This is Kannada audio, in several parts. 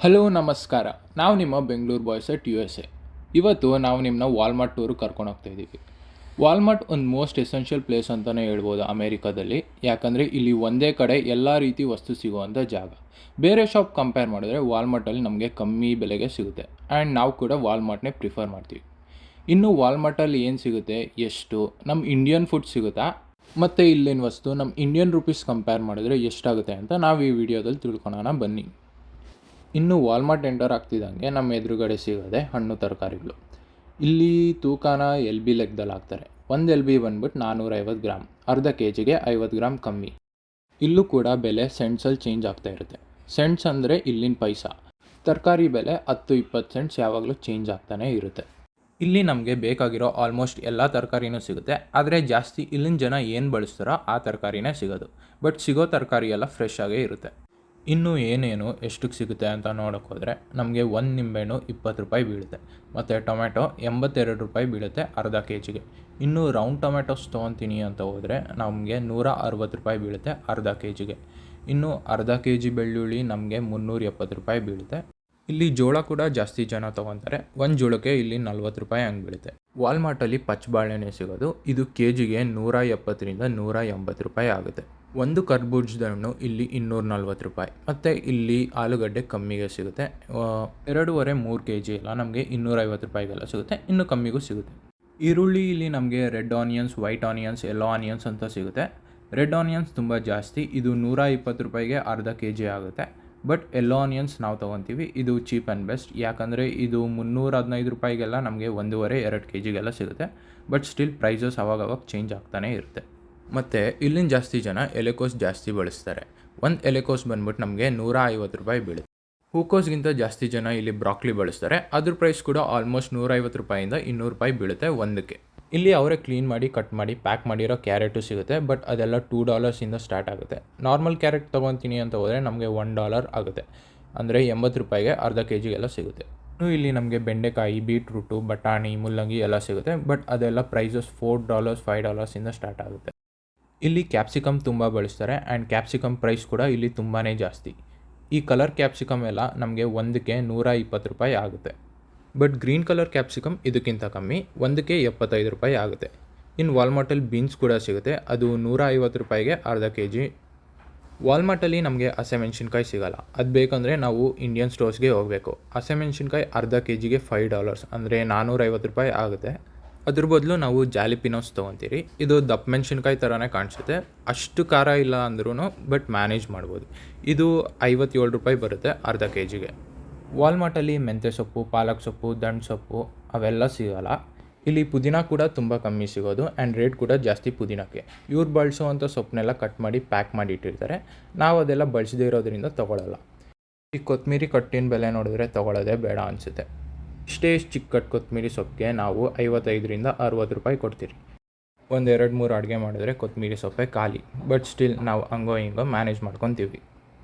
ಹಲೋ ನಮಸ್ಕಾರ. ನಾವು ನಿಮ್ಮ ಬೆಂಗಳೂರು ಬಾಯ್ಸ್ ಅಟ್ USA. ಇವತ್ತು ನಾವು ನಿಮ್ಮನ್ನ ವಾಲ್ಮಾರ್ಟ್ ಟೂರು ಕರ್ಕೊಂಡು ಹೋಗ್ತಾ ಇದ್ದೀವಿ. ವಾಲ್ಮಾರ್ಟ್ ಒಂದು ಮೋಸ್ಟ್ ಎಸೆನ್ಷಿಯಲ್ ಪ್ಲೇಸ್ ಅಂತಲೇ ಹೇಳ್ಬೋದು ಅಮೇರಿಕಾದಲ್ಲಿ. ಯಾಕಂದರೆ ಇಲ್ಲಿ ಒಂದೇ ಕಡೆ ಎಲ್ಲ ರೀತಿ ವಸ್ತು ಸಿಗುವಂಥ ಜಾಗ. ಬೇರೆ ಶಾಪ್ ಕಂಪೇರ್ ಮಾಡಿದ್ರೆ ವಾಲ್ಮಾರ್ಟಲ್ಲಿ ನಮಗೆ ಕಮ್ಮಿ ಬೆಲೆಗೆ ಸಿಗುತ್ತೆ. ಆ್ಯಂಡ್ ನಾವು ಕೂಡ ವಾಲ್ಮಾರ್ಟ್ನೇ ಪ್ರಿಫರ್ ಮಾಡ್ತೀವಿ. ಇನ್ನು ವಾಲ್ಮಾರ್ಟಲ್ಲಿ ಏನು ಸಿಗುತ್ತೆ, ಎಷ್ಟು, ನಮ್ಮ ಇಂಡಿಯನ್ ಫುಡ್ ಸಿಗುತ್ತಾ, ಮತ್ತು ಇಲ್ಲಿನ ವಸ್ತು ನಮ್ಮ ಇಂಡಿಯನ್ ರುಪೀಸ್ ಕಂಪೇರ್ ಮಾಡಿದ್ರೆ ಎಷ್ಟಾಗುತ್ತೆ ಅಂತ ನಾವು ಈ ವಿಡಿಯೋದಲ್ಲಿ ತಿಳ್ಕೊಳೋಣ ಬನ್ನಿ. ಇನ್ನು ವಾಲ್ಮಾರ್ಟ್ ಎಂಟರ್ ಆಗ್ತಿದ್ದಂಗೆ ನಮ್ಮ ಎದುರುಗಡೆ ಸಿಗೋದೆ ಹಣ್ಣು ತರಕಾರಿಗಳು. ಇಲ್ಲಿ ತೂಕನ ಎಲ್ ಬಿ ಲೆಕ್ಕದಲ್ಲಿ ಹಾಕ್ತಾರೆ. ಒಂದು ಎಲ್ ಬಿ ಬಂದ್ಬಿಟ್ಟು 450 ಗ್ರಾಮ್, ಅರ್ಧ ಕೆ ಜಿಗೆ 50 ಗ್ರಾಮ್ ಕಮ್ಮಿ. ಇಲ್ಲೂ ಕೂಡ ಬೆಲೆ ಸೆಂಟ್ಸಲ್ಲಿ ಚೇಂಜ್ ಆಗ್ತಾ ಇರುತ್ತೆ. ಸೆಂಟ್ಸ್ ಅಂದರೆ ಇಲ್ಲಿನ ಪೈಸಾ. ತರಕಾರಿ ಬೆಲೆ 10-20 ಸೆಂಟ್ಸ್ ಯಾವಾಗಲೂ ಚೇಂಜ್ ಆಗ್ತಾನೇ ಇರುತ್ತೆ. ಇಲ್ಲಿ ನಮಗೆ ಬೇಕಾಗಿರೋ ಆಲ್ಮೋಸ್ಟ್ ಎಲ್ಲ ತರಕಾರಿನೂ ಸಿಗುತ್ತೆ. ಆದರೆ ಜಾಸ್ತಿ ಇಲ್ಲಿನ ಜನ ಏನು ಬಳಸ್ತಾರೋ ಆ ತರಕಾರಿನೇ ಸಿಗೋದು. ಬಟ್ ಸಿಗೋ ತರಕಾರಿ ಎಲ್ಲ ಫ್ರೆಶ್ ಆಗೇ ಇರುತ್ತೆ. ಇನ್ನು ಏನೇನು ಎಷ್ಟಕ್ಕೆ ಸಿಗುತ್ತೆ ಅಂತ ನೋಡೋಕೆ ಹೋದರೆ ನಮಗೆ ಒಂದು ನಿಂಬೆಹಣ್ಣು 20 ರೂಪಾಯಿ ಬೀಳುತ್ತೆ. ಮತ್ತು ಟೊಮೆಟೊ 82 ರೂಪಾಯಿ ಬೀಳುತ್ತೆ ಅರ್ಧ ಕೆ ಜಿಗೆ. ಇನ್ನು ರೌಂಡ್ ಟೊಮೆಟೊಸ್ ತೊಗೊತೀನಿ ಅಂತ ಹೋದರೆ ನಮಗೆ 160 ರೂಪಾಯಿ ಬೀಳುತ್ತೆ ಅರ್ಧ ಕೆ ಜಿಗೆ. ಇನ್ನು ಅರ್ಧ ಕೆ ಜಿ ಬೆಳ್ಳುಳ್ಳಿ ನಮಗೆ 370 ರೂಪಾಯಿ ಬೀಳುತ್ತೆ. ಇಲ್ಲಿ ಜೋಳ ಕೂಡ ಜಾಸ್ತಿ ಜನ ತೊಗೊತಾರೆ. ಒಂದು ಜೋಳಕ್ಕೆ ಇಲ್ಲಿ 40 ರೂಪಾಯಿ ಹಂಗೆ ಬೀಳುತ್ತೆ. ವಾಲ್ಮಾರ್ಟಲ್ಲಿ ಪಚ್ಚಬಾಳೆಹಣ್ಣೆ ಸಿಗೋದು. ಇದು ಕೆ ಜಿಗೆ 170ರಿಂದ 180 ರೂಪಾಯಿ ಆಗುತ್ತೆ. ಒಂದು ಕರ್ಬೂಜದ ಹಣ್ಣು ಇಲ್ಲಿ 240 ರೂಪಾಯಿ. ಮತ್ತು ಇಲ್ಲಿ ಆಲೂಗಡ್ಡೆ ಕಮ್ಮಿಗೆ ಸಿಗುತ್ತೆ. 2.5-3 ಕೆ ಜಿ ಎಲ್ಲ ನಮಗೆ 250 ರೂಪಾಯಿಗೆಲ್ಲ ಸಿಗುತ್ತೆ. ಇನ್ನೂ ಕಮ್ಮಿಗೂ ಸಿಗುತ್ತೆ. ಈರುಳ್ಳಿ ಇಲ್ಲಿ ನಮಗೆ red onions, white onions, yellow onions ಅಂತ ಸಿಗುತ್ತೆ. ರೆಡ್ ಆನಿಯನ್ಸ್ ತುಂಬ ಜಾಸ್ತಿ, ಇದು 120 ರೂಪಾಯಿಗೆ ಅರ್ಧ ಕೆ ಜಿ ಆಗುತ್ತೆ. ಬಟ್ ಯೆಲ್ಲೋ ಆನಿಯನ್ಸ್ ನಾವು ತೊಗೊತೀವಿ. ಇದು ಚೀಪ್ ಆ್ಯಂಡ್ ಬೆಸ್ಟ್. ಯಾಕಂದರೆ ಇದು 315 ರೂಪಾಯಿಗೆಲ್ಲ ನಮಗೆ 1.5-2 ಕೆ ಜಿಗೆಲ್ಲ ಸಿಗುತ್ತೆ. ಬಟ್ ಸ್ಟಿಲ್ ಪ್ರೈಸಸ್ ಅವಾಗವಾಗ ಚೇಂಜ್ ಆಗ್ತಾನೇ ಇರುತ್ತೆ. ಮತ್ತು ಇಲ್ಲಿನ ಜಾಸ್ತಿ ಜನ ಎಲೆಕೋಸ್ ಜಾಸ್ತಿ ಬಳಸ್ತಾರೆ. ಒಂದು ಎಲೆಕೋಸ್ ಬಂದ್ಬಿಟ್ಟು ನಮಗೆ 150 ರೂಪಾಯಿ ಬೀಳುತ್ತೆ. ಹೂಕೋಸ್ಗಿಂತ ಜಾಸ್ತಿ ಜನ ಇಲ್ಲಿ ಬ್ರಾಕ್ಲಿ ಬಳಸ್ತಾರೆ. ಅದ್ರ ಪ್ರೈಸ್ ಕೂಡ ಆಲ್ಮೋಸ್ಟ್ 150 ರೂಪಾಯಿಂದ 200 ರೂಪಾಯಿ ಬೀಳುತ್ತೆ ಒಂದಕ್ಕೆ. ಇಲ್ಲಿ ಅವರೇ ಕ್ಲೀನ್ ಮಾಡಿ ಕಟ್ ಮಾಡಿ ಪ್ಯಾಕ್ ಮಾಡಿರೋ ಕ್ಯಾರೆಟು ಸಿಗುತ್ತೆ. ಬಟ್ ಅದೆಲ್ಲ $2 ಸ್ಟಾರ್ಟ್ ಆಗುತ್ತೆ. ನಾರ್ಮಲ್ ಕ್ಯಾರೆಟ್ ತೊಗೊತೀನಿ ಅಂತ ಹೋದರೆ ನಮಗೆ $1 ಆಗುತ್ತೆ. ಅಂದರೆ 80 ರೂಪಾಯಿಗೆ ಅರ್ಧ ಕೆ ಜಿಗೆಲ್ಲ ಸಿಗುತ್ತೆ. ಇನ್ನು ಇಲ್ಲಿ ನಮಗೆ ಬೆಂಡೆಕಾಯಿ, ಬೀಟ್ರೂಟು, ಬಟಾಣಿ, ಮುಲ್ಲಂಗಿ ಎಲ್ಲ ಸಿಗುತ್ತೆ. ಬಟ್ ಅದೆಲ್ಲ ಪ್ರೈಸಸ್ $4-5 ಸ್ಟಾರ್ಟ್ ಆಗುತ್ತೆ. ಇಲ್ಲಿ ಕ್ಯಾಪ್ಸಿಕಮ್ ತುಂಬ ಬಳಸ್ತಾರೆ. ಆ್ಯಂಡ್ ಕ್ಯಾಪ್ಸಿಕಮ್ ಪ್ರೈಸ್ ಕೂಡ ಇಲ್ಲಿ ತುಂಬಾ ಜಾಸ್ತಿ. ಈ ಕಲರ್ ಕ್ಯಾಪ್ಸಿಕಮ್ ಎಲ್ಲ ನಮಗೆ ಒಂದಕ್ಕೆ 120 ರೂಪಾಯಿ ಆಗುತ್ತೆ. ಬಟ್ ಗ್ರೀನ್ ಕಲರ್ ಕ್ಯಾಪ್ಸಿಕಮ್ ಇದಕ್ಕಿಂತ ಕಮ್ಮಿ, ಒಂದಕ್ಕೆ 75 ರೂಪಾಯಿ ಆಗುತ್ತೆ. ಇನ್ನು ವಾಲ್ಮಾರ್ಟಲ್ಲಿ ಬೀನ್ಸ್ ಕೂಡ ಸಿಗುತ್ತೆ. ಅದು 150 ರೂಪಾಯಿಗೆ ಅರ್ಧ ಕೆ ಜಿ. ವಾಲ್ಮಾರ್ಟಲ್ಲಿ ನಮಗೆ ಹಸಿಮೆಣ್ಸಿನ್ಕಾಯಿ ಸಿಗೋಲ್ಲ. ಅದು ಬೇಕಂದರೆ ನಾವು ಇಂಡಿಯನ್ ಸ್ಟೋರ್ಸ್ಗೆ ಹೋಗಬೇಕು. ಹಸಿಮೆಣ್ಸಿನ್ಕಾಯಿ ಅರ್ಧ ಕೆ ಜಿಗೆ $5 ಅಂದರೆ 450 ರೂಪಾಯಿ ಆಗುತ್ತೆ. ಅದ್ರ ಬದಲು ನಾವು ಜಾಲಿಪಿನೋಸ್ ತೊಗೊತೀರಿ. ಇದು ದಪ್ಪ ಮೆಣಸಿನ್ಕಾಯಿ ಥರನೇ ಕಾಣಿಸುತ್ತೆ. ಅಷ್ಟು ಖಾರ ಇಲ್ಲ ಅಂದ್ರೂ ಬಟ್ ಮ್ಯಾನೇಜ್ ಮಾಡ್ಬೋದು. ಇದು 57 ರೂಪಾಯಿ ಬರುತ್ತೆ ಅರ್ಧ ಕೆ ಜಿಗೆ. ವಾಲ್ಮಾರ್ಟಲ್ಲಿ ಮೆಂತ್ಯ ಸೊಪ್ಪು, ಪಾಲಕ್ ಸೊಪ್ಪು, ದಂಟು ಸೊಪ್ಪು ಅವೆಲ್ಲ ಸಿಗೋಲ್ಲ. ಇಲ್ಲಿ ಪುದೀನ ಕೂಡ ತುಂಬ ಕಮ್ಮಿ ಸಿಗೋದು. ಆ್ಯಂಡ್ ರೇಟ್ ಕೂಡ ಜಾಸ್ತಿ ಪುದೀನಕ್ಕೆ. ಇವ್ರು ಬಳಸೋವಂಥ ಸೊಪ್ಪನ್ನೆಲ್ಲ ಕಟ್ ಮಾಡಿ ಪ್ಯಾಕ್ ಮಾಡಿ ಇಟ್ಟಿರ್ತಾರೆ. ನಾವು ಅದೆಲ್ಲ ಬಳಸದೇ ಇರೋದ್ರಿಂದ ತೊಗೊಳ್ಳಲ್ಲ. ಈ ಕೊತ್ತಂಬರಿ ಕಟ್ಟಿನ ಬೆಲೆ ನೋಡಿದ್ರೆ ತೊಗೊಳ್ಳೋದೇ ಬೇಡ ಅನಿಸುತ್ತೆ. ಇಷ್ಟೇ ಚಿಕ್ಕ ಕಟ್ ಕೊತ್ತಂಬರಿ ಸೊಪ್ಪಿಗೆ ನಾವು 55-60 ರೂಪಾಯಿ ಕೊಡ್ತೀರಿ. 1-2-3 ಅಡುಗೆ ಮಾಡಿದ್ರೆ ಕೊತ್ತಂಬರಿ ಸೊಪ್ಪೆ ಖಾಲಿ. ಬಟ್ ಸ್ಟಿಲ್ ನಾವು ಹಂಗೋ ಹಿಂಗೋ ಮ್ಯಾನೇಜ್ ಮಾಡ್ಕೊತೀವಿ.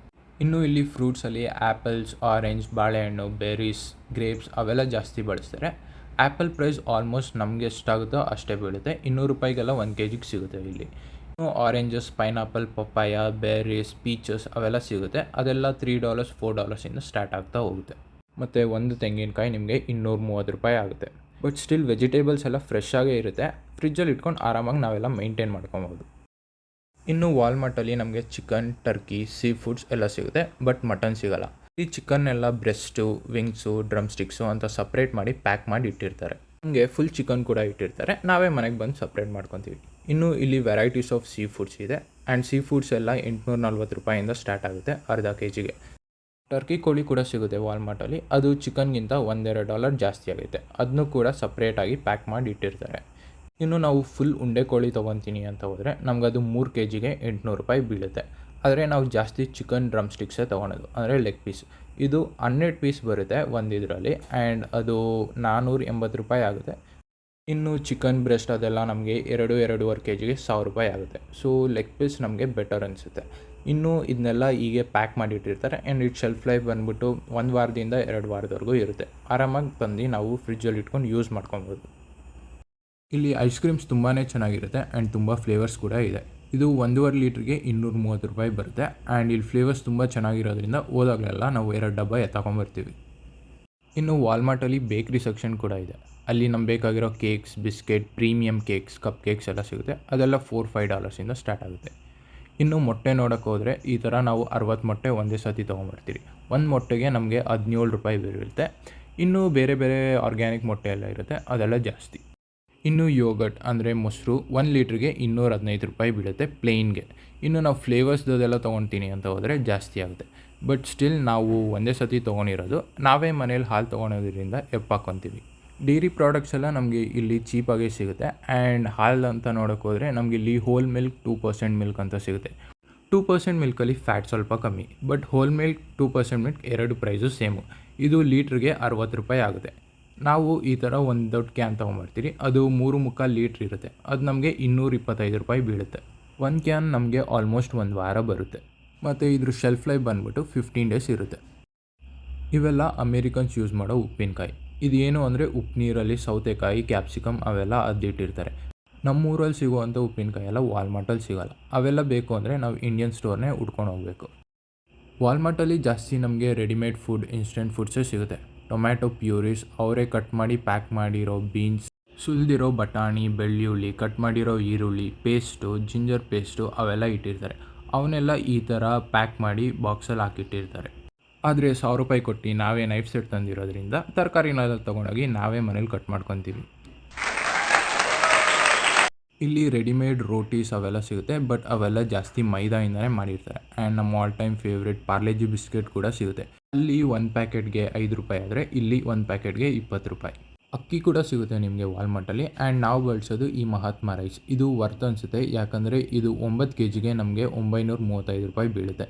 ಇನ್ನು ಇಲ್ಲಿ ಫ್ರೂಟ್ಸಲ್ಲಿ ಆ್ಯಪಲ್ಸ್, ಆರೆಂಜ್, ಬಾಳೆಹಣ್ಣು, ಬೆರೀಸ್, ಗ್ರೇಪ್ಸ್ ಅವೆಲ್ಲ ಜಾಸ್ತಿ ಬಳಸ್ತಾರೆ. ಆ್ಯಪಲ್ ಪ್ರೈಸ್ ಆಲ್ಮೋಸ್ಟ್ ನಮಗೆ ಎಷ್ಟಾಗುತ್ತೋ ಅಷ್ಟೇ ಬೀಳುತ್ತೆ. 200 ರೂಪಾಯಿಗೆಲ್ಲ 1 ಕೆ ಜಿಗೆ ಸಿಗುತ್ತೆ ಇಲ್ಲಿ. ಇನ್ನು oranges, pineapple, papaya, berries, peaches ಅವೆಲ್ಲ ಸಿಗುತ್ತೆ. ಅದೆಲ್ಲ $3-4 ಸ್ಟಾರ್ಟ್ ಆಗ್ತಾ ಹೋಗುತ್ತೆ. ಮತ್ತು ಒಂದು ತೆಂಗಿನಕಾಯಿ ನಿಮಗೆ 230 ರೂಪಾಯಿ ಆಗುತ್ತೆ. ಬಟ್ ಸ್ಟಿಲ್ ವೆಜಿಟೇಬಲ್ಸ್ ಎಲ್ಲ ಫ್ರೆಶ್ ಆಗೇ ಇರುತ್ತೆ. ಫ್ರಿಜ್ಜಲ್ಲಿ ಇಟ್ಕೊಂಡು ಆರಾಮಾಗಿ ನಾವೆಲ್ಲ ಮೈಂಟೈನ್ ಮಾಡ್ಕೊಬೋದು. ಇನ್ನು ವಾಲ್ಮಾರ್ಟಲ್ಲಿ ನಮಗೆ ಚಿಕನ್, ಟರ್ಕಿ, ಸೀ ಫುಡ್ಸ್ ಎಲ್ಲ ಸಿಗುತ್ತೆ. ಬಟ್ ಮಟನ್ ಸಿಗೋಲ್ಲ. ಈ ಚಿಕನ್ ಎಲ್ಲ ಬ್ರೆಸ್ಟು, ವಿಂಗ್ಸು, ಡ್ರಮ್ ಸ್ಟಿಕ್ಸು ಅಂತ ಸಪ್ರೇಟ್ ಮಾಡಿ ಪ್ಯಾಕ್ ಮಾಡಿ ಇಟ್ಟಿರ್ತಾರೆ. ನಮಗೆ ಫುಲ್ ಚಿಕನ್ ಕೂಡ ಇಟ್ಟಿರ್ತಾರೆ. ನಾವೇ ಮನೆಗೆ ಬಂದು ಸಪ್ರೇಟ್ ಮಾಡ್ಕೊತೀವಿ. ಇನ್ನು ಇಲ್ಲಿ ವೆರೈಟೀಸ್ ಆಫ್ ಸೀ ಫುಡ್ಸ್ ಇದೆ. ಆ್ಯಂಡ್ ಸೀ ಫುಡ್ಸ್ ಎಲ್ಲ 840 ರೂಪಾಯಿಂದ ಸ್ಟಾರ್ಟ್ ಆಗುತ್ತೆ ಅರ್ಧ ಕೆ ಜಿಗೆ. ಟರ್ಕಿ ಕೋಳಿ ಕೂಡ ಸಿಗುತ್ತೆ ವಾಲ್ಮಾರ್ಟಲ್ಲಿ. ಅದು ಚಿಕನ್ಗಿಂತ $1-2 ಜಾಸ್ತಿ ಆಗುತ್ತೆ. ಅದನ್ನೂ ಕೂಡ ಸಪ್ರೇಟಾಗಿ ಪ್ಯಾಕ್ ಮಾಡಿ ಇಟ್ಟಿರ್ತಾರೆ. ಇನ್ನು ನಾವು ಫುಲ್ ಉಂಡೆ ಕೋಳಿ ತೊಗೊತೀನಿ ಅಂತ ಹೋದರೆ ನಮಗದು 3 ಕೆ ಜಿಗೆ 800 ರೂಪಾಯಿ ಬೀಳುತ್ತೆ. ಆದರೆ ನಾವು ಜಾಸ್ತಿ ಚಿಕನ್ ಡ್ರಮ್ ಸ್ಟಿಕ್ಸೇ ತೊಗೊಳೋದು, ಅಂದರೆ ಲೆಗ್ ಪೀಸ್. ಇದು 12 ಪೀಸ್ ಬರುತ್ತೆ ಒಂದಿದ್ರಲ್ಲಿ. ಆ್ಯಂಡ್ ಅದು 480 ರೂಪಾಯಿ ಆಗುತ್ತೆ. ಇನ್ನು ಚಿಕನ್ ಬ್ರೆಸ್ಟ್ ಅದೆಲ್ಲ ನಮಗೆ 2-2.5 ಕೆ ಜಿಗೆ 1000 ರೂಪಾಯಿ ಆಗುತ್ತೆ. ಸೊ ಲೆಗ್ ಪೀಸ್ ನಮಗೆ ಬೆಟರ್ ಅನಿಸುತ್ತೆ. ಇನ್ನು ಇದನ್ನೆಲ್ಲ ಹೀಗೆ ಪ್ಯಾಕ್ ಮಾಡಿಟ್ಟಿರ್ತಾರೆ. ಆ್ಯಂಡ್ ಇದು ಶೆಲ್ಫ್ ಲೈಫ್ ಬಂದುಬಿಟ್ಟು 1 ವಾರದಿಂದ 2 ವಾರದವರೆಗೂ ಇರುತ್ತೆ. ಆರಾಮಾಗಿ ತಂದು ನಾವು ಫ್ರಿಜ್ಜಲ್ಲಿ ಇಟ್ಕೊಂಡು ಯೂಸ್ ಮಾಡ್ಕೊಬೋದು. ಇಲ್ಲಿ ಐಸ್ ಕ್ರೀಮ್ಸ್ ತುಂಬಾ ಚೆನ್ನಾಗಿರುತ್ತೆ. ಆ್ಯಂಡ್ ತುಂಬ ಫ್ಲೇವರ್ಸ್ ಕೂಡ ಇದೆ. ಇದು 1.5 ಲೀಟ್ರಿಗೆ 230 ರೂಪಾಯಿ ಬರುತ್ತೆ. ಆ್ಯಂಡ್ ಇಲ್ಲಿ ಫ್ಲೇವರ್ಸ್ ತುಂಬ ಚೆನ್ನಾಗಿರೋದ್ರಿಂದ ಹೋದಾಗಲೆಲ್ಲ ನಾವು 2 ಡಬ್ಬ ಎತ್ತಾಕೊಂಬರ್ತೀವಿ. ಇನ್ನು ವಾಲ್ಮಾರ್ಟಲ್ಲಿ ಬೇಕ್ರಿ ಸೆಕ್ಷನ್ ಕೂಡ ಇದೆ. ಅಲ್ಲಿ ನಮ್ಗೆ ಬೇಕಾಗಿರೋ cakes, biscuit, premium cakes, cup cakes ಎಲ್ಲ ಸಿಗುತ್ತೆ. ಅದೆಲ್ಲ $4-5 ಸ್ಟಾರ್ಟ್ ಆಗುತ್ತೆ. ಇನ್ನು ಮೊಟ್ಟೆ ನೋಡೋಕ್ಕೆ ಹೋದರೆ ಈ ಥರ ನಾವು 60 ಮೊಟ್ಟೆ ಒಂದೇ ಸತಿ ತೊಗೊಂಬರ್ತೀವಿ. ಒಂದು ಮೊಟ್ಟೆಗೆ ನಮಗೆ 17 ರೂಪಾಯಿ ಬೀಳುತ್ತೆ. ಇನ್ನು ಬೇರೆ ಬೇರೆ ಆರ್ಗ್ಯಾನಿಕ್ ಮೊಟ್ಟೆ ಎಲ್ಲ ಇರುತ್ತೆ, ಅದೆಲ್ಲ ಜಾಸ್ತಿ. ಇನ್ನು ಯೋಗರ್ಟ್ ಅಂದರೆ ಮೊಸರು 1 ಲೀಟ್ರಿಗೆ 215 ರೂಪಾಯಿ ಬೀಳುತ್ತೆ ಪ್ಲೇನ್ಗೆ. ಇನ್ನು ನಾವು ಫ್ಲೇವರ್ಸ್ದೆಲ್ಲ ತೊಗೊಳ್ತೀನಿ ಅಂತ ಹೋದರೆ ಜಾಸ್ತಿ ಆಗುತ್ತೆ. ಬಟ್ ಸ್ಟಿಲ್ ನಾವು ಒಂದೇ ಸತಿ ತೊಗೊಂಡಿರೋದು, ನಾವೇ ಮನೇಲಿ ಹಾಲು ತೊಗೊಳೋದ್ರಿಂದ ಎಪ್ಪಾಕೊತೀವಿ. ಡೈರಿ ಪ್ರಾಡಕ್ಟ್ಸ್ ಎಲ್ಲ ನಮಗೆ ಇಲ್ಲಿ ಚೀಪಾಗೇ ಸಿಗುತ್ತೆ. ಆ್ಯಂಡ್ ಹಾಲು ಅಂತ ನೋಡೋಕೆ ಹೋದರೆ ನಮಗೆ ಇಲ್ಲಿ ಹೋಲ್ ಮಿಲ್ಕ್ 2% ಮಿಲ್ಕ್ ಅಂತ ಸಿಗುತ್ತೆ. 2% ಮಿಲ್ಕಲ್ಲಿ ಫ್ಯಾಟ್ ಸ್ವಲ್ಪ ಕಮ್ಮಿ, ಬಟ್ ಹೋಲ್ ಮಿಲ್ಕ್ 2% ಮಿಲ್ಕ್ ಎರಡು ಪ್ರೈಸು ಸೇಮು. ಇದು ಲೀಟ್ರಿಗೆ 60 ರೂಪಾಯಿ ಆಗುತ್ತೆ. ನಾವು ಈ ಥರ ಒಂದು ದೊಡ್ಡ ಕ್ಯಾನ್ ತೊಗೊಂಬರ್ತೀವಿ, ಅದು 3.25 ಲೀಟ್ರ್ ಇರುತ್ತೆ. ಅದು ನಮಗೆ 225 ರೂಪಾಯಿ ಬೀಳುತ್ತೆ. ಒಂದು ಕ್ಯಾನ್ ನಮಗೆ ಆಲ್ಮೋಸ್ಟ್ 1 ವಾರ ಬರುತ್ತೆ. ಮತ್ತು ಇದ್ರ ಶೆಲ್ಫ್ ಲೈಫ್ ಬಂದ್ಬಿಟ್ಟು 15 ಡೇಸ್ ಇರುತ್ತೆ. ಇವೆಲ್ಲ ಅಮೇರಿಕನ್ಸ್ ಯೂಸ್ ಮಾಡೋ ಉಪ್ಪಿನಕಾಯಿ. ಇದೇನು ಅಂದರೆ ಉಪ್ಪು ನೀರಲ್ಲಿ ಸೌತೆಕಾಯಿ, ಕ್ಯಾಪ್ಸಿಕಮ್ ಅವೆಲ್ಲ ಅದ್ದಿಟ್ಟಿರ್ತಾರೆ. ನಮ್ಮೂರಲ್ಲಿ ಸಿಗುವಂಥ ಉಪ್ಪಿನಕಾಯಿ ಎಲ್ಲ ವಾಲ್ಮಾರ್ಟಲ್ಲಿ ಸಿಗೋಲ್ಲ. ಅವೆಲ್ಲ ಬೇಕು ಅಂದರೆ ನಾವು ಇಂಡಿಯನ್ ಸ್ಟೋರ್ನೇ ಹುಡ್ಕೊಂಡು ಹೋಗಬೇಕು. ವಾಲ್ಮಾರ್ಟಲ್ಲಿ ಜಾಸ್ತಿ ನಮಗೆ ರೆಡಿಮೇಡ್ ಫುಡ್, ಇನ್ಸ್ಟೆಂಟ್ ಫುಡ್ಸೇ ಸಿಗುತ್ತೆ. ಟೊಮ್ಯಾಟೊ ಪ್ಯೂರೀಸ್, ಅವರೇ ಕಟ್ ಮಾಡಿ ಪ್ಯಾಕ್ ಮಾಡಿರೋ ಬೀನ್ಸ್, ಸುಲಿದಿರೋ ಬಟಾಣಿ, ಬೆಳ್ಳುಳ್ಳಿ, ಕಟ್ ಮಾಡಿರೋ ಈರುಳ್ಳಿ, ಪೇಸ್ಟು, ಜಿಂಜರ್ ಪೇಸ್ಟು ಅವೆಲ್ಲ ಇಟ್ಟಿರ್ತಾರೆ. ಅವನ್ನೆಲ್ಲ ಈ ಥರ ಪ್ಯಾಕ್ ಮಾಡಿ ಬಾಕ್ಸಲ್ಲಿ ಹಾಕಿಟ್ಟಿರ್ತಾರೆ. ಆದರೆ 1000 ರೂಪಾಯಿ ಕೊಟ್ಟು ನಾವೇ ನೈಫ್ ಸೆಟ್ ತಂದಿರೋದ್ರಿಂದ ತರಕಾರಿನೆಲ್ಲ ತೊಗೊಂಡೋಗಿ ನಾವೇ ಮನೇಲಿ ಕಟ್ ಮಾಡ್ಕೊತೀವಿ. ಇಲ್ಲಿ ರೆಡಿಮೇಡ್ ರೋಟೀಸ್ ಅವೆಲ್ಲ ಸಿಗುತ್ತೆ, ಬಟ್ ಅವೆಲ್ಲ ಜಾಸ್ತಿ ಮೈದಾಯಿಂದನೇ ಮಾಡಿರ್ತಾರೆ. ಆ್ಯಂಡ್ ನಮ್ಮ all time favourite Parle-G biscuit ಕೂಡ ಸಿಗುತ್ತೆ. ಅಲ್ಲಿ 1 ಪ್ಯಾಕೆಟ್ಗೆ 5 ರೂಪಾಯಿ ಆದರೆ ಇಲ್ಲಿ 1 ಪ್ಯಾಕೆಟ್ಗೆ 20 ರೂಪಾಯಿ. ಅಕ್ಕಿ ಕೂಡ ಸಿಗುತ್ತೆ ನಿಮಗೆ ವಾಲ್ಮಾರ್ಟಲ್ಲಿ. ಆ್ಯಂಡ್ ನಾವು ಬಳಸೋದು ಈ ಮಹಾತ್ಮ ರೈಸ್. ಇದು ವರ್ತ್ ಅನಿಸುತ್ತೆ, ಯಾಕಂದರೆ ಇದು 9 kgಗೆ ನಮಗೆ 935 ರೂಪಾಯಿ ಬೀಳುತ್ತೆ.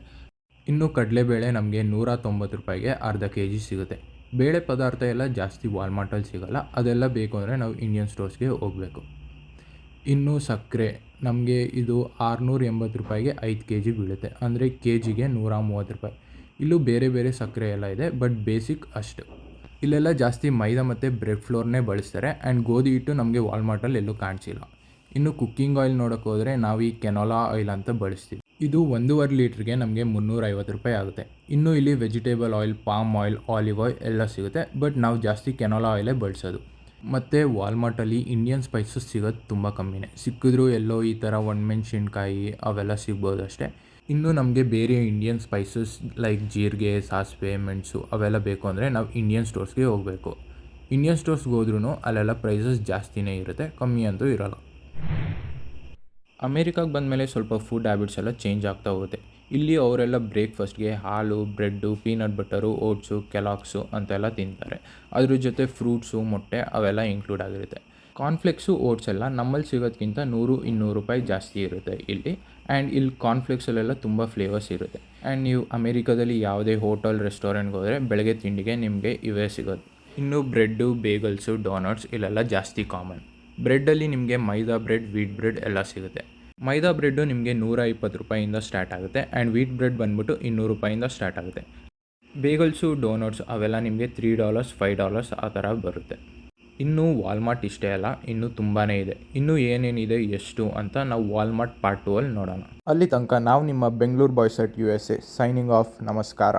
ಇನ್ನು ಕಡಲೆಬೇಳೆ ನಮಗೆ 190 ರೂಪಾಯಿಗೆ ಅರ್ಧ kg ಸಿಗುತ್ತೆ. ಬೇಳೆ ಪದಾರ್ಥ ಎಲ್ಲ ಜಾಸ್ತಿ ವಾಲ್ಮಾರ್ಟಲ್ಲಿ ಸಿಗೋಲ್ಲ. ಅದೆಲ್ಲ ಬೇಕು ಅಂದರೆ ನಾವು ಇಂಡಿಯನ್ ಸ್ಟೋರ್ಸ್ಗೆ ಹೋಗಬೇಕು. ಇನ್ನು ಸಕ್ಕರೆ ನಮಗೆ ಇದು 680 ರೂಪಾಯಿಗೆ 5 kg ಬೀಳುತ್ತೆ. ಅಂದರೆ kgಗೆ 130 ರೂಪಾಯಿ. ಇಲ್ಲೂ ಬೇರೆ ಬೇರೆ ಸಕ್ಕರೆ ಎಲ್ಲ ಇದೆ, ಬಟ್ ಬೇಸಿಕ್ ಅಷ್ಟು. ಇಲ್ಲೆಲ್ಲ ಜಾಸ್ತಿ ಮೈದಾ ಮತ್ತು ಬ್ರೆಡ್ ಫ್ಲೋರ್ನೇ ಬಳಸ್ತಾರೆ. ಆ್ಯಂಡ್ ಗೋಧಿ ಹಿಟ್ಟು ನಮಗೆ ವಾಲ್ಮಾರ್ಟಲ್ಲಿ ಎಲ್ಲೂ ಕಾಣಿಸಿಲ್ಲ. ಇನ್ನು ಕುಕ್ಕಿಂಗ್ ಆಯಿಲ್ ನೋಡೋಕೆ ಹೋದರೆ ನಾವು ಈ ಕೆನೋಲಾ ಆಯಿಲ್ ಅಂತ ಬಳಸ್ತೀವಿ. ಇದು 1.5 ಲೀಟ್ರಿಗೆ ನಮಗೆ 350 ರೂಪಾಯಿ ಆಗುತ್ತೆ. ಇನ್ನು ಇಲ್ಲಿ vegetable oil, palm oil, olive oil ಎಲ್ಲ ಸಿಗುತ್ತೆ, ಬಟ್ ನಾವು ಜಾಸ್ತಿ ಕೆನೋಲಾ ಆಯಿಲೇ ಬಳಸೋದು. ಮತ್ತು ವಾಲ್ಮಾರ್ಟಲ್ಲಿ ಇಂಡಿಯನ್ ಸ್ಪೈಸಸ್ ಸಿಗೋದು ತುಂಬ ಕಮ್ಮಿನೇ. ಸಿಕ್ಕಿದ್ರೂ ಎಲ್ಲೋ ಈ ಥರ ಒಣಮೆಣ್ಸಿನ್ಕಾಯಿ ಅವೆಲ್ಲ ಸಿಗ್ಬೋದು ಅಷ್ಟೇ. ಇನ್ನು ನಮಗೆ ಬೇರೆ ಇಂಡಿಯನ್ ಸ್ಪೈಸಸ್ ಲೈಕ್ ಜೀರಿಗೆ, ಸಾಸಿವೆ, ಮೆಣಸು ಅವೆಲ್ಲ ಬೇಕು ಅಂದರೆ ನಾವು ಇಂಡಿಯನ್ ಸ್ಟೋರ್ಸ್ಗೆ ಹೋಗಬೇಕು. ಇಂಡಿಯನ್ ಸ್ಟೋರ್ಸ್ಗೆ ಹೋದ್ರೂ ಅಲ್ಲೆಲ್ಲ ಪ್ರೈಸಸ್ ಜಾಸ್ತಿನೇ ಇರುತ್ತೆ, ಕಮ್ಮಿ ಅಂತೂ ಇರೋಲ್ಲ. ಅಮೇರಿಕಾಗೆ ಬಂದಮೇಲೆ ಸ್ವಲ್ಪ ಫುಡ್ ಹ್ಯಾಬಿಟ್ಸ್ ಎಲ್ಲ ಚೇಂಜ್ ಆಗ್ತಾ ಹೋಗುತ್ತೆ. ಇಲ್ಲಿ ಅವರೆಲ್ಲ ಬ್ರೇಕ್ಫಾಸ್ಟ್ಗೆ ಹಾಲು, ಬ್ರೆಡ್ಡು, ಪೀನಟ್ ಬಟರು, ಓಟ್ಸು, ಕೆಲಾಕ್ಸು ಅಂತೆಲ್ಲ ತಿಂತಾರೆ. ಅದ್ರ ಜೊತೆ ಫ್ರೂಟ್ಸು, ಮೊಟ್ಟೆ ಅವೆಲ್ಲ ಇನ್ಕ್ಲೂಡ್ ಆಗಿರುತ್ತೆ. ಕಾರ್ನ್ಫ್ಲೆಕ್ಸು, ಓಟ್ಸ್ ಎಲ್ಲ ನಮ್ಮಲ್ಲಿ ಸಿಗೋದಕ್ಕಿಂತ 100-200 ರೂಪಾಯಿ ಜಾಸ್ತಿ ಇರುತ್ತೆ ಇಲ್ಲಿ. ಆ್ಯಂಡ್ ಇಲ್ಲಿ ಕಾರ್ನ್ಫ್ಲೆಕ್ಸಲ್ಲೆಲ್ಲ ತುಂಬ ಫ್ಲೇವರ್ಸ್ ಇರುತ್ತೆ. ಆ್ಯಂಡ್ ನೀವು ಅಮೇರಿಕಾದಲ್ಲಿ ಯಾವುದೇ ಹೋಟೆಲ್, ರೆಸ್ಟೋರೆಂಟ್ಗೆ ಹೋದರೆ ಬೆಳಗ್ಗೆ ತಿಂಡಿಗೆ ನಿಮಗೆ ಇವೇ ಸಿಗೋದು. ಇನ್ನು ಬ್ರೆಡ್ಡು, ಬೇಗಲ್ಸು, ಡೋನಟ್ಸ್ ಇಲ್ಲೆಲ್ಲ ಜಾಸ್ತಿ ಕಾಮನ್. ಬ್ರೆಡ್ಡಲ್ಲಿ ನಿಮಗೆ ಮೈದಾ ಬ್ರೆಡ್, ವೀಟ್ ಬ್ರೆಡ್ ಎಲ್ಲ ಸಿಗುತ್ತೆ. ಮೈದಾ ಬ್ರೆಡ್ಡು ನಿಮಗೆ 120 ರೂಪಾಯಿಂದ ಸ್ಟಾರ್ಟ್ ಆಗುತ್ತೆ. ಆ್ಯಂಡ್ ವೀಟ್ ಬ್ರೆಡ್ ಬಂದ್ಬಿಟ್ಟು 200 ರೂಪಾಯಿಂದ ಸ್ಟಾರ್ಟ್ ಆಗುತ್ತೆ. ಬೇಗಲ್ಸು, ಡೋನಟ್ಸ್ ಅವೆಲ್ಲ ನಿಮಗೆ $3, $5 ಆ ಥರ ಬರುತ್ತೆ. ಇನ್ನೂ ವಾಲ್ಮಾರ್ಟ್ ಇಷ್ಟೇ ಅಲ್ಲ, ಇನ್ನೂ ತುಂಬಾ ಇದೆ. ಇನ್ನೂ ಏನೇನಿದೆ, ಎಷ್ಟು ಅಂತ ನಾವು ವಾಲ್ಮಾರ್ಟ್ ಪಾರ್ಟ್ 2 ಅಲ್ಲಿ ನೋಡೋಣ. ಅಲ್ಲಿ ತನಕ ನಾವು ನಿಮ್ಮ Bengaluru boys at USA signing off. ನಮಸ್ಕಾರ.